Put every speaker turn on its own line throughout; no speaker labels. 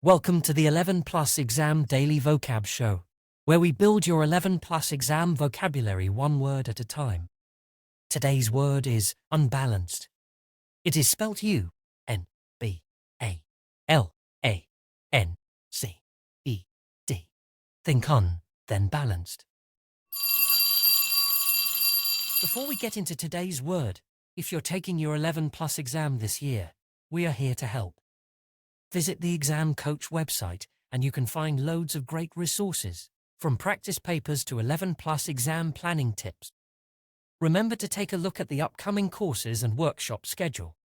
Welcome to the 11 Plus Exam Daily Vocab Show, where we build your 11 Plus exam vocabulary one word at a time. Today's word is unbalanced. It is spelt U-N-B-A-L-A-N-C-E-D. Think un, then balanced. Before we get into today's word, if you're taking your 11 Plus exam this year, we are here to help. Visit the Exam Coach website and you can find loads of great resources, from practice papers to 11 Plus exam planning tips. Remember to take a look at the upcoming courses and workshop schedule.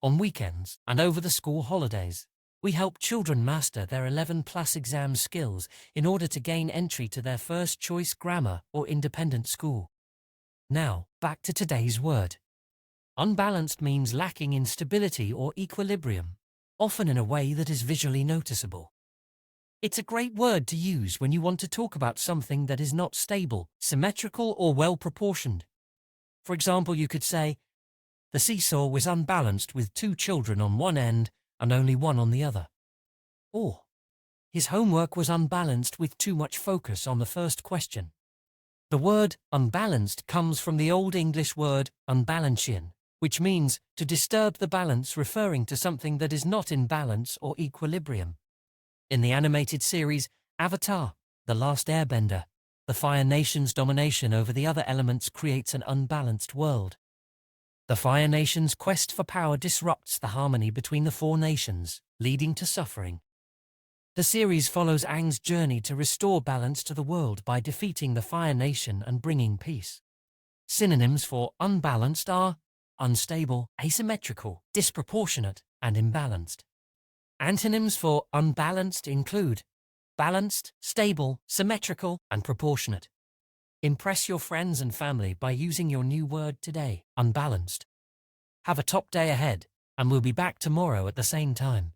On weekends and over the school holidays, we help children master their 11 Plus exam skills in order to gain entry to their first choice grammar or independent school. Now, back to today's word. Unbalanced means lacking in stability or equilibrium, often in a way that is visually noticeable. It's a great word to use when you want to talk about something that is not stable, symmetrical, or well-proportioned. For example, you could say, the seesaw was unbalanced with 2 children on one end and only one on the other. Or, his homework was unbalanced with too much focus on the first question. The word unbalanced comes from the Old English word unbalancian, which means to disturb the balance, referring to something that is not in balance or equilibrium. In the animated series Avatar, The Last Airbender, the Fire Nation's domination over the other elements creates an unbalanced world. The Fire Nation's quest for power disrupts the harmony between the 4 nations, leading to suffering. The series follows Aang's journey to restore balance to the world by defeating the Fire Nation and bringing peace. Synonyms for unbalanced are unstable, asymmetrical, disproportionate, and imbalanced. Antonyms for unbalanced include balanced, stable, symmetrical, and proportionate. Impress your friends and family by using your new word today, unbalanced. Have a top day ahead, and we'll be back tomorrow at the same time.